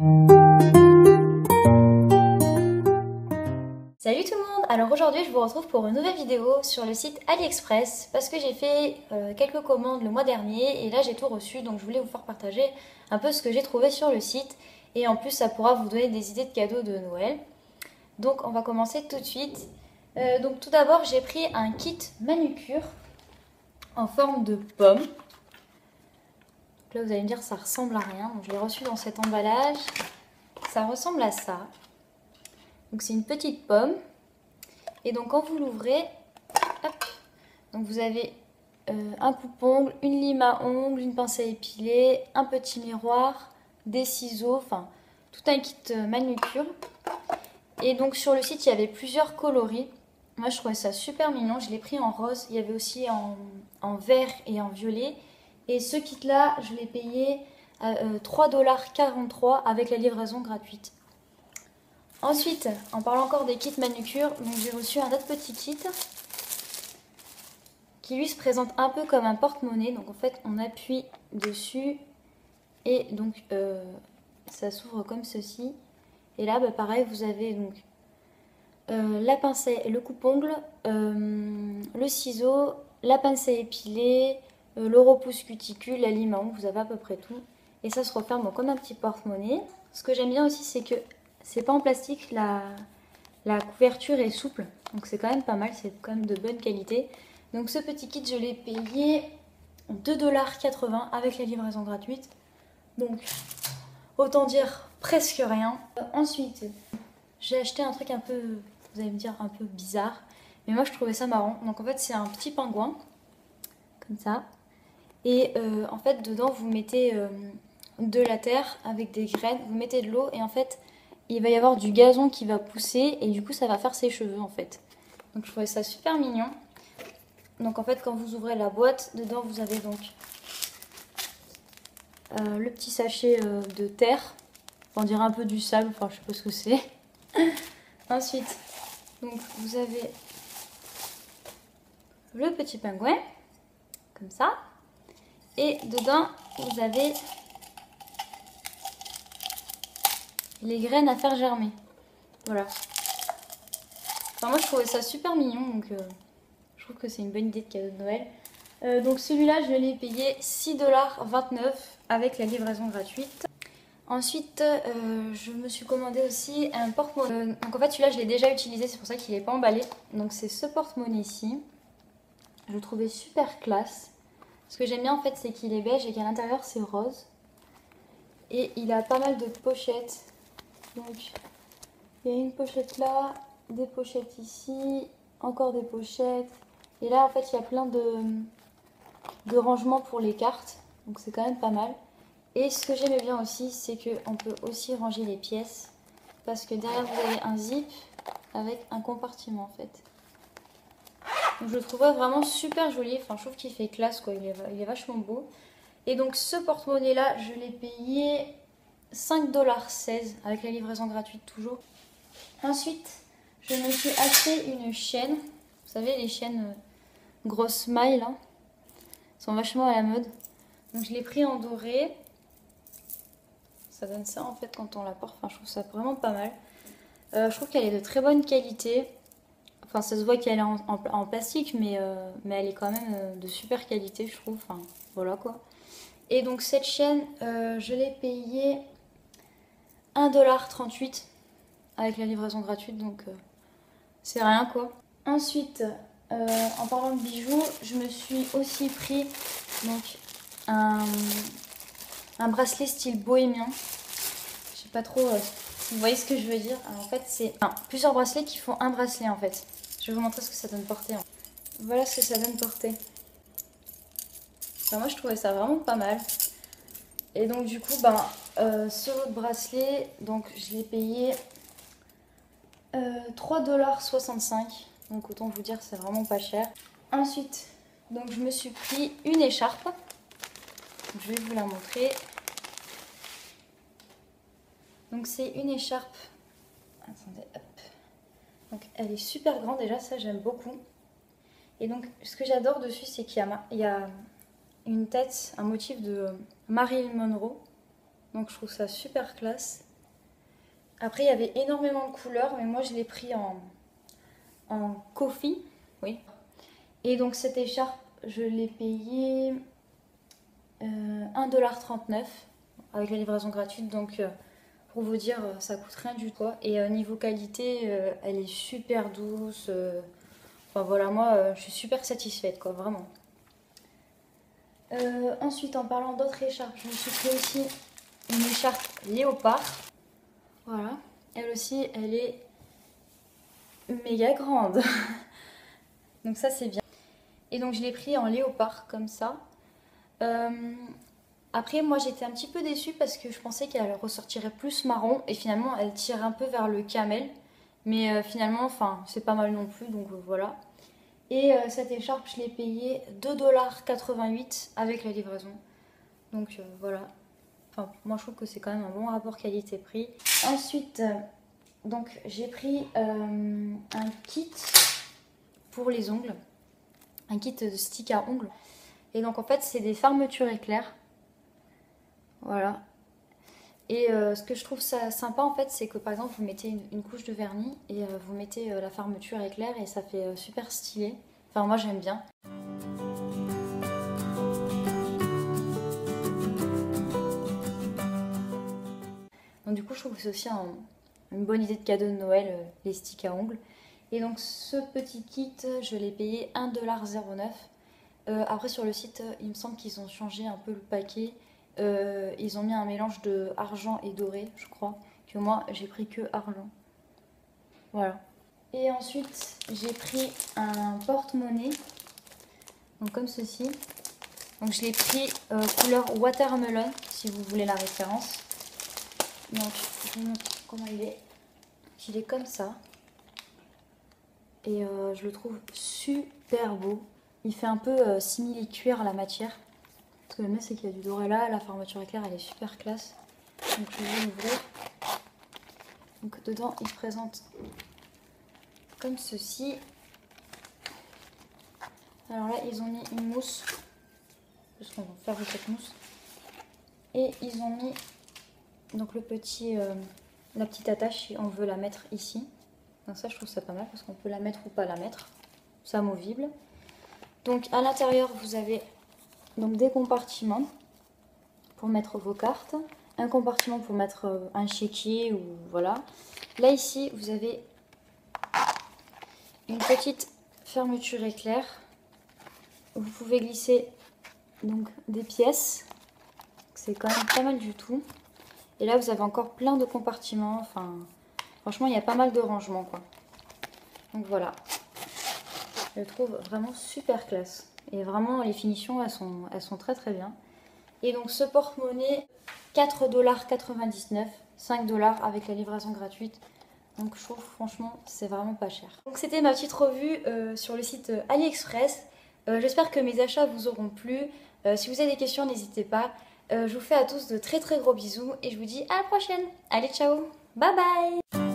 Salut tout le monde! Alors aujourd'hui je vous retrouve pour une nouvelle vidéo sur le site AliExpress parce que j'ai fait quelques commandes le mois dernier et là j'ai tout reçu, donc je voulais vous faire partager un peu ce que j'ai trouvé sur le site et en plus ça pourra vous donner des idées de cadeaux de Noël. Donc on va commencer tout de suite. Donc tout d'abord j'ai pris un kit manucure en forme de pomme. Donc là vous allez me dire ça ressemble à rien, donc je l'ai reçu dans cet emballage. Ça ressemble à ça. Donc c'est une petite pomme. Et donc quand vous l'ouvrez, donc vous avez un coupe-ongle, une lime à ongles, une pince à épiler, un petit miroir, des ciseaux, enfin tout un kit manucure. Et donc sur le site il y avait plusieurs coloris. Moi je trouvais ça super mignon, je l'ai pris en rose, il y avait aussi en vert et en violet. Et ce kit là je l'ai payé à 3,43 $ avec la livraison gratuite. Ensuite, en parlant encore des kits manucure, j'ai reçu un autre petit kit qui lui se présente un peu comme un porte-monnaie. Donc en fait, on appuie dessus et donc ça s'ouvre comme ceci. Et là, pareil, vous avez donc la pince, le coupe-ongle, le ciseau, la pince à épiler, le repousse cuticule, la lime à ongles, vous avez à peu près tout. Et ça se referme comme un petit porte-monnaie. Ce que j'aime bien aussi, c'est que c'est pas en plastique, la couverture est souple, donc c'est quand même pas mal, c'est quand même de bonne qualité. Donc ce petit kit, je l'ai payé 2,80 $ avec la livraison gratuite. Donc autant dire presque rien. Ensuite, j'ai acheté un truc un peu, vous allez me dire un peu bizarre, mais moi je trouvais ça marrant. Donc en fait c'est un petit pingouin, comme ça. Et en fait dedans vous mettez de la terre avec des graines, vous mettez de l'eau et en fait il va y avoir du gazon qui va pousser et du coup ça va faire ses cheveux en fait. Donc je trouvais ça super mignon. Donc en fait quand vous ouvrez la boîte, dedans vous avez donc le petit sachet de terre. On dirait un peu du sable, enfin je sais pas ce que c'est. Ensuite, donc vous avez le petit pingouin, comme ça. Et dedans vous avez les graines à faire germer. Voilà. Enfin, moi je trouvais ça super mignon, donc je trouve que c'est une bonne idée de cadeau de Noël. Donc celui-là je l'ai payé 6,29 $ avec la livraison gratuite. Ensuite je me suis commandé aussi un porte-monnaie. Donc en fait celui-là je l'ai déjà utilisé, c'est pour ça qu'il n'est pas emballé. Donc c'est ce porte-monnaie ici. Je le trouvais super classe. Ce que j'aime bien en fait c'est qu'il est beige et qu'à l'intérieur c'est rose. Et il a pas mal de pochettes. Donc il y a une pochette là, des pochettes ici, encore des pochettes. Et là en fait il y a plein de rangements pour les cartes. Donc c'est quand même pas mal. Et ce que j'aimais bien aussi c'est qu'on peut aussi ranger les pièces. Parce que derrière vous avez un zip avec un compartiment en fait. Donc je le trouvais vraiment super joli. Enfin je trouve qu'il fait classe quoi, il est vachement beau. Et donc ce porte-monnaie là je l'ai payé 5,16 $ avec la livraison gratuite toujours. Ensuite, je me suis acheté une chaîne. Vous savez, les chaînes grosses mailles, là. Elles sont vachement à la mode. Donc je l'ai pris en doré. Ça donne ça, en fait, quand on la porte. Enfin, je trouve ça vraiment pas mal. Je trouve qu'elle est de très bonne qualité. Enfin, ça se voit qu'elle est en plastique, mais elle est quand même de super qualité, je trouve. Enfin, voilà, quoi. Et donc, cette chaîne, je l'ai payée 1,38 $ avec la livraison gratuite, donc c'est rien quoi. Ensuite, en parlant de bijoux, je me suis aussi pris donc un bracelet style bohémien. Je sais pas trop si vous voyez ce que je veux dire. Alors, en fait, c'est plusieurs bracelets qui font un bracelet en fait. Je vais vous montrer ce que ça donne porter. Voilà ce que ça donne porter. Enfin, moi, je trouvais ça vraiment pas mal. Et donc du coup, ce autre bracelet, donc je l'ai payé 3,65 $. Donc autant vous dire c'est vraiment pas cher. Ensuite, donc je me suis pris une écharpe. Je vais vous la montrer. Donc c'est une écharpe. Attendez, hop. Donc elle est super grande déjà, ça j'aime beaucoup. Et donc ce que j'adore dessus, c'est qu'il y a une tête, un motif de Marilyn Monroe. Donc je trouve ça super classe. Après, il y avait énormément de couleurs, mais moi je l'ai pris en coffee. Oui. Et donc cette écharpe, je l'ai payée 1,39 $ avec la livraison gratuite. Donc pour vous dire, ça coûte rien du tout. Et niveau qualité, elle est super douce. Enfin voilà, moi je suis super satisfaite, quoi, vraiment. Ensuite, en parlant d'autres écharpes, je me suis pris aussi une écharpe léopard. Voilà. Elle aussi, elle est méga grande. Donc ça, c'est bien. Et donc, je l'ai pris en léopard, comme ça. Après, moi, j'étais un petit peu déçue parce que je pensais qu'elle ressortirait plus marron. Et finalement, elle tire un peu vers le camel. Mais finalement, enfin, c'est pas mal non plus. Donc voilà. Et cette écharpe, je l'ai payée 2,88 $ avec la livraison. Donc voilà. Enfin, moi, je trouve que c'est quand même un bon rapport qualité-prix. Ensuite, donc j'ai pris un kit pour les ongles. Un kit de stick à ongles. Et donc, en fait, c'est des fermetures éclairs. Voilà. Et ce que je trouve ça sympa, en fait, c'est que par exemple, vous mettez une couche de vernis et vous mettez la fermeture éclair et ça fait super stylé. Enfin, moi, j'aime bien. Donc du coup, je trouve que c'est aussi une bonne idée de cadeau de Noël, les sticks à ongles. Et donc ce petit kit, je l'ai payé 1,09 $. Après sur le site, il me semble qu'ils ont changé un peu le paquet. Ils ont mis un mélange de argent et doré, je crois. Que moi, j'ai pris que argent. Voilà. Et ensuite, j'ai pris un porte-monnaie. Donc comme ceci. Donc je l'ai pris couleur watermelon, si vous voulez la référence. Donc je vous montre comment il est. Il est comme ça. Et je le trouve super beau. Il fait un peu simili-cuir la matière. Ce que j'aime bien, c'est qu'il y a du doré là. La fermeture éclair, elle est super classe. Donc je vais l'ouvrir. Donc dedans, il se présente comme ceci. Alors là, ils ont mis une mousse. Parce qu'on va faire de cette mousse. Et ils ont mis donc la petite attache si on veut la mettre ici. Donc ça, je trouve ça pas mal parce qu'on peut la mettre ou pas la mettre. C'est amovible. Donc à l'intérieur, vous avez donc des compartiments pour mettre vos cartes. Un compartiment pour mettre un chéquier ou voilà. Là ici, vous avez une petite fermeture éclair. Vous pouvez glisser donc des pièces. C'est quand même pas mal du tout. Et là, vous avez encore plein de compartiments. Enfin, franchement, il y a pas mal de rangements, quoi. Donc voilà. Je le trouve vraiment super classe. Et vraiment, les finitions, elles sont très très bien. Et donc ce porte-monnaie, 4,99 $, 5 $ avec la livraison gratuite. Donc je trouve franchement, c'est vraiment pas cher. Donc c'était ma petite revue sur le site AliExpress. J'espère que mes achats vous auront plu. Si vous avez des questions, n'hésitez pas. Je vous fais à tous de très très gros bisous et je vous dis à la prochaine. Allez, ciao, bye bye.